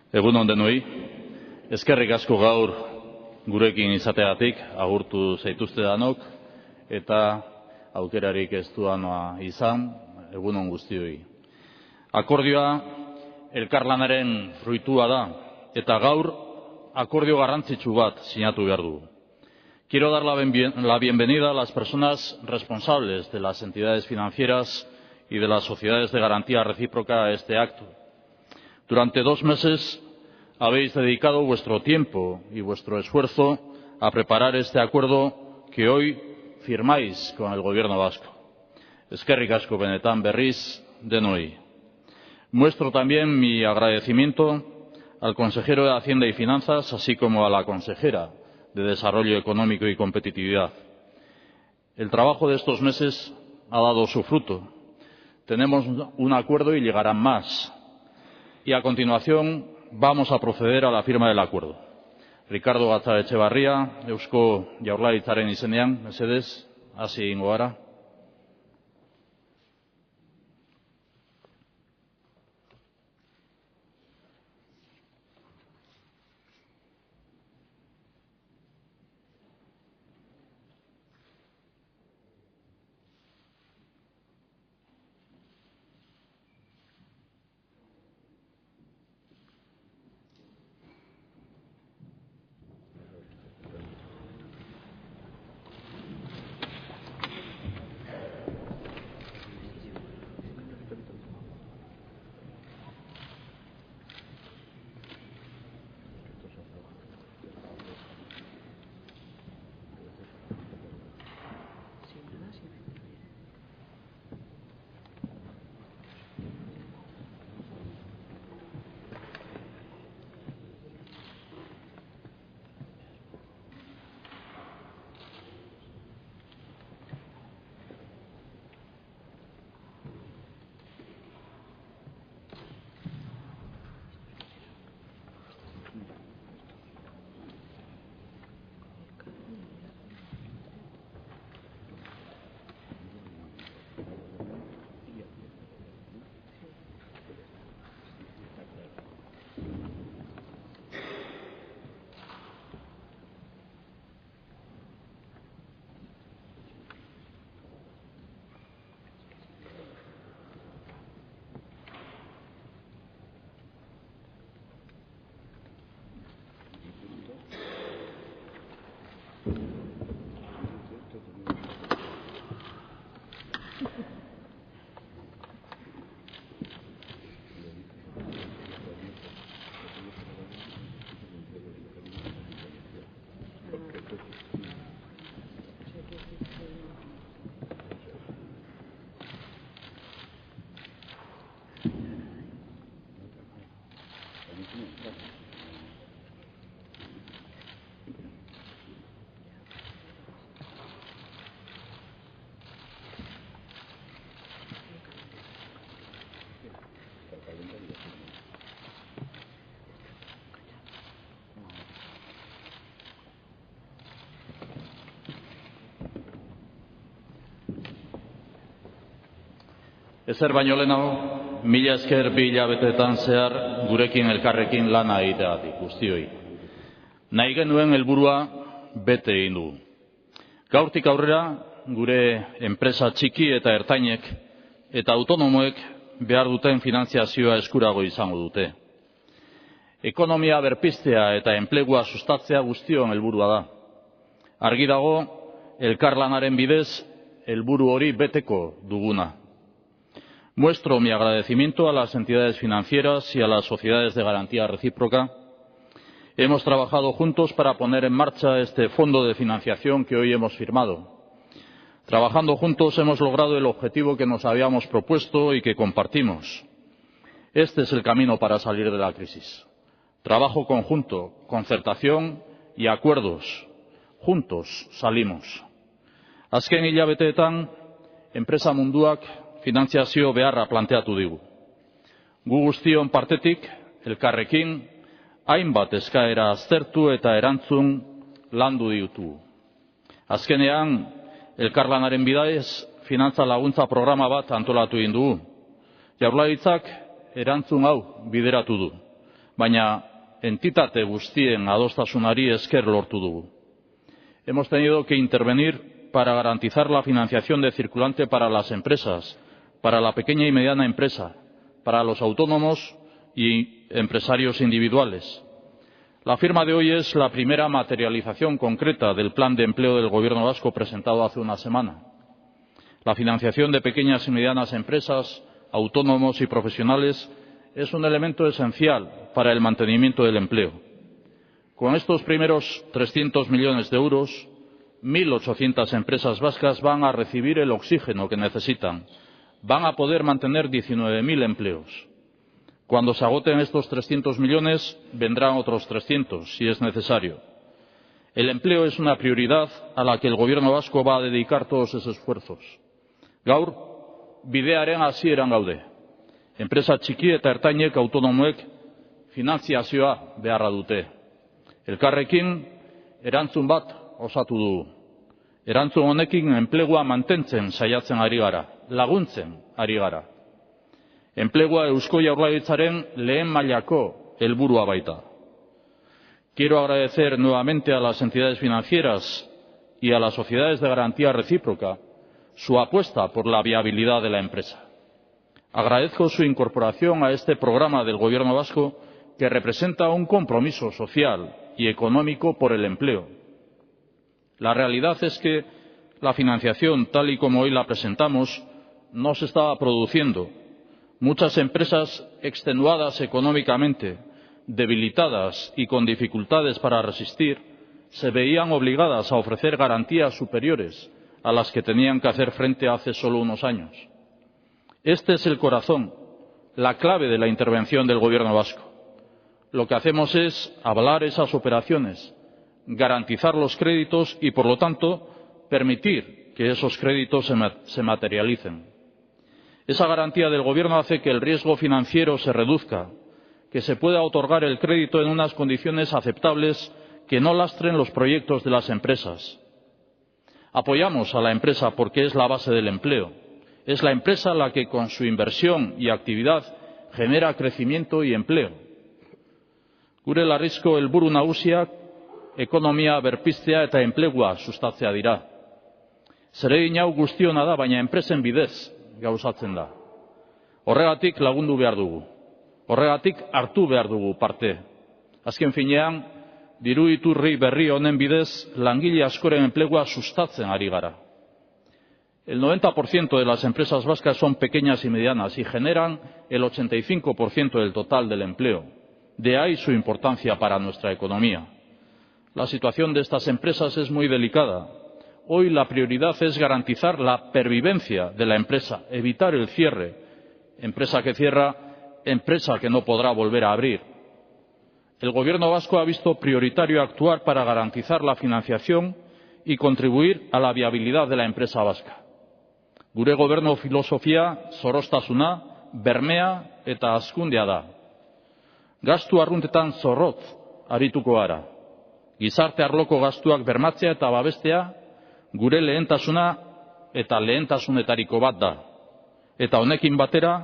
Egun on denoi, eskerrik asko gaur gurekin izateagatik, agurtu zaituzte danok, eta aukerarik ez duanoa izan, egun on guztioi. Akordioa elkarlanaren fruitua da, eta gaur akordio garrantzitsu bat sinatu behar dugu. Quiero dar la bienvenida a las personas responsables de las entidades financieras y de las sociedades de garantía recíproca a este acto. Durante 2 meses habéis dedicado vuestro tiempo y vuestro esfuerzo a preparar este acuerdo que hoy firmáis con el Gobierno vasco. Eskerrik asko benetan berriz denoi. Muestro también mi agradecimiento al consejero de Hacienda y Finanzas, así como a la consejera de Desarrollo Económico y Competitividad. El trabajo de estos meses ha dado su fruto. Tenemos un acuerdo y llegarán más. Y a continuación vamos a proceder a la firma del acuerdo. Ricardo Gatzagaetxebarria, Eusko Jaurlaritzaren izenean, mesedez, hasi egingo gara. Ezer baino lehenago, mila esker 2 hilabeteetan zehar gurekin elkarrekin lana egiteagatik guztioi. Nahi genuen helburua bete egin dugu. Gaurtik aurrera, gure enpresa txiki eta ertainek eta autonomoek behar duten finanziazioa eskurago izango dute. Ekonomia berpiztea eta enplegua sustatzea guztion helburua da. Argi dago, elkarlanaren bidez helburu hori beteko duguna. Muestro mi agradecimiento a las entidades financieras y a las sociedades de garantía recíproca. Hemos trabajado juntos para poner en marcha este fondo de financiación que hoy hemos firmado. Trabajando juntos hemos logrado el objetivo que nos habíamos propuesto y que compartimos. Este es el camino para salir de la crisis. Trabajo conjunto, concertación y acuerdos. Juntos salimos. Azken hilabeteetan, enpresa munduak finanziazio beharra planteatu digu. Gu guztion partetik, elkarrekin, hainbat eskaera aztertu eta erantzun landu ditugu. Azkenean, elkarlanaren bidez, finantza laguntza programa bat antolatu egin dugu. Jaurlaritzak erantzun hau bideratu du. baina entitate guztien adostasunari esker lortu dugu. Hemos tenido que intervenir para garantizar la financiación de circulante para las empresas, para la pequeña y mediana empresa, para los autónomos y empresarios individuales. La firma de hoy es la primera materialización concreta del plan de empleo del Gobierno vasco presentado hace una semana. La financiación de pequeñas y medianas empresas, autónomos y profesionales es un elemento esencial para el mantenimiento del empleo. Con estos primeros 300 millones de euros, 1.800 empresas vascas van a recibir el oxígeno que necesitan. Van a poder mantener 19.000 empleos. Cuando se agoten estos 300 millones, vendrán otros 300, si es necesario. El empleo es una prioridad a la que el Gobierno vasco va a dedicar todos esos esfuerzos. Gaur, bidearen hasieran gaude. Enpresa txiki eta ertainek autonomoek finantziazioa beharra dute. Elkarrekin erantzun bat osatu dugu. Erantzun honekin enplegua mantentzen saiatzen ari gara, laguntzen ari gara. Enplegua Eusko Jaurlaritzaren lehen mailako helburua baita. Quiero agradecer nuevamente a las entidades financieras y a las sociedades de garantía recíproca su apuesta por la viabilidad de la empresa. Agradezco su incorporación a este programa del Gobierno vasco que representa un compromiso social y económico por el empleo. La realidad es que la financiación, tal y como hoy la presentamos, no se estaba produciendo. Muchas empresas extenuadas económicamente, debilitadas y con dificultades para resistir, se veían obligadas a ofrecer garantías superiores a las que tenían que hacer frente hace solo unos años. Este es el corazón, la clave de la intervención del Gobierno vasco. Lo que hacemos es avalar esas operaciones, garantizar los créditos y, por lo tanto, permitir que esos créditos se materialicen. Esa garantía del Gobierno hace que el riesgo financiero se reduzca, que se pueda otorgar el crédito en unas condiciones aceptables que no lastren los proyectos de las empresas. Apoyamos a la empresa porque es la base del empleo. Es la empresa la que con su inversión y actividad genera crecimiento y empleo. Gure larrizko helburu nagusiak ekonomia berpiztea eta enplegua sustatzea dira. Zeregin hau guztiona da, baina enpresen bidez gauzatzen da. Horregatik lagundu behar dugu. Horregatik hartu behar dugu parte. Azken finean, diru iturri berri honen bidez langile askoren enplegua sustatzen ari gara. El 90% de las empresas vascas son pequeñas y medianas y generan el 85% del total del empleo. De ahí su importancia para nuestra economía. La situación de estas empresas es muy delicada. Hoy la prioridad es garantizar la pervivencia de la empresa, evitar el cierre. Empresa que cierra, empresa que no podrá volver a abrir. El Gobierno vasco ha visto prioritario actuar para garantizar la financiación y contribuir a la viabilidad de la empresa vasca. Gure gobernu filosofia zorroztasuna, bermea eta hazkundea da. Gastu arruntetan zorrotz arituko gara. Gizarte arloko gastuak bermatzea eta babestea gure lehentasuna eta lehentasunetariko bat da. Eta honekin batera,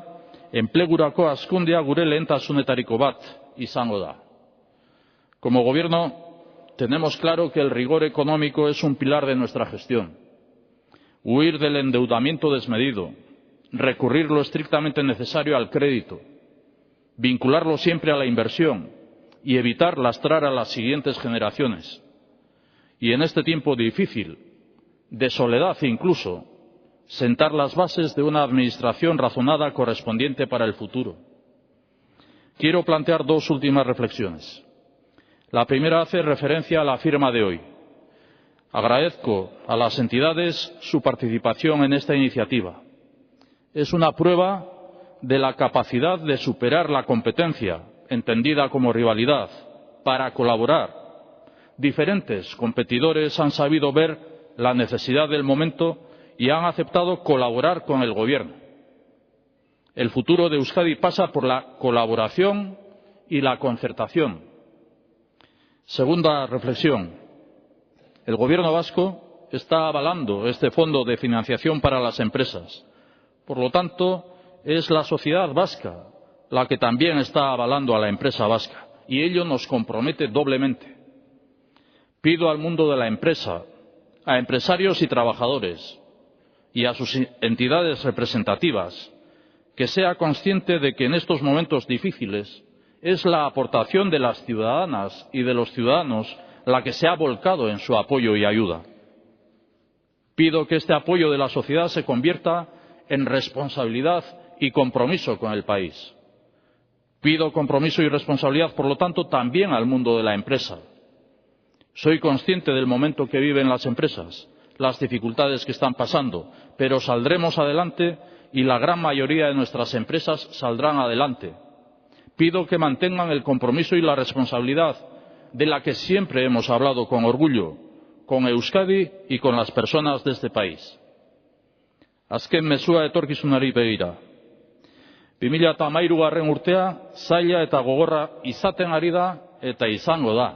enplegurako hazkundea gure lehentasunetariko bat izango da. Como Gobierno, tenemos claro que el rigor económico es un pilar de nuestra gestión. Huir del endeudamiento desmedido, recurrir lo estrictamente necesario al crédito, vincularlo siempre a la inversión y evitar lastrar a las siguientes generaciones. Y en este tiempo difícil, de soledad incluso, sentar las bases de una administración razonada correspondiente para el futuro. Quiero plantear dos últimas reflexiones. La primera hace referencia a la firma de hoy. Agradezco a las entidades su participación en esta iniciativa. Es una prueba de la capacidad de superar la competencia, entendida como rivalidad, para colaborar. Diferentes competidores han sabido ver la necesidad del momento y han aceptado colaborar con el Gobierno. El futuro de Euskadi pasa por la colaboración y la concertación. Segunda reflexión. El Gobierno vasco está avalando este fondo de financiación para las empresas. Por lo tanto, es la sociedad vasca la que también está avalando a la empresa vasca. y ello nos compromete doblemente. Pido al mundo de la empresa, a empresarios y trabajadores y a sus entidades representativas que sea consciente de que en estos momentos difíciles es la aportación de las ciudadanas y de los ciudadanos la que se ha volcado en su apoyo y ayuda. Pido que este apoyo de la sociedad se convierta en responsabilidad y compromiso con el país. Pido compromiso y responsabilidad, por lo tanto, también al mundo de la empresa. Soy consciente del momento que viven las empresas, las dificultades que están pasando, pero saldremos adelante y la gran mayoría de nuestras empresas saldrán adelante. Pido que mantengan el compromiso y la responsabilidad de la que siempre hemos hablado con orgullo, con Euskadi y con las personas de este país. Azken mezua etorkizunari begira. 2013 urtea zaila eta gogorra izaten ari da eta izango da.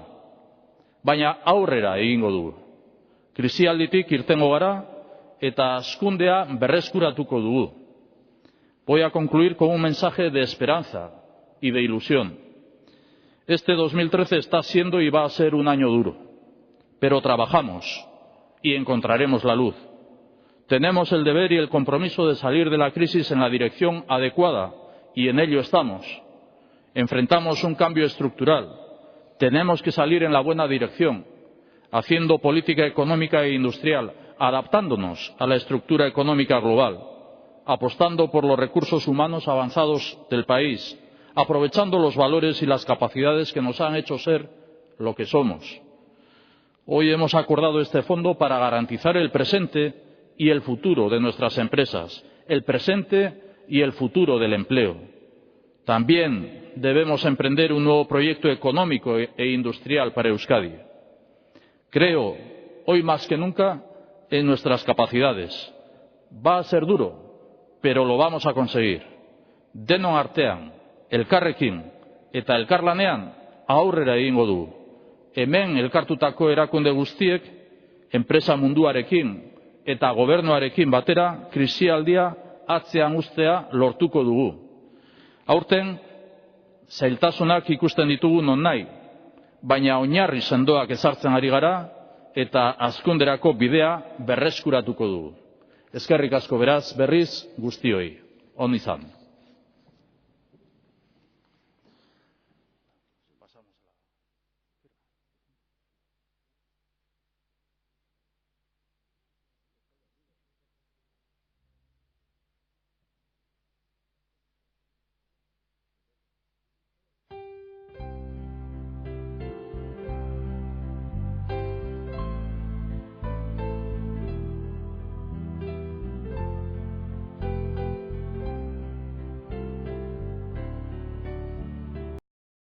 Baina aurrera egingo dugu. Krisialditik irtengo gara eta hazkundea berreskuratuko dugu. Voy a concluir con un mensaje de esperanza y de ilusión. Este 2013 está siendo y va a ser un año duro, pero trabajamos y encontraremos la luz. Tenemos el deber y el compromiso de salir de la crisis en la dirección adecuada y en ello estamos. Enfrentamos un cambio estructural. Tenemos que salir en la buena dirección, haciendo política económica e industrial, adaptándonos a la estructura económica global, apostando por los recursos humanos avanzados del país, aprovechando los valores y las capacidades que nos han hecho ser lo que somos. Hoy hemos acordado este fondo para garantizar el presente y el futuro de nuestras empresas, el presente y el futuro del empleo. También debemos emprender un nuevo proyecto económico e industrial para Euskadi. Creo, hoy más que nunca, en nuestras capacidades. Va a ser duro, pero lo vamos a conseguir. Denon artean, elkarrekin eta elkarlanean aurrera egingo dugu. Hemen elkartutako erakunde guztiek, enpresa munduarekin eta gobernuarekin batera krisialdia atzean uztea lortuko dugu. Aurten, zailtasunak ikusten ditugu nonahi, baina oinarri sendoak ezartzen ari gara eta hazkunderako bidea berreskuratuko dugu. Eskerrik asko beraz, berriz guztioi. On izan.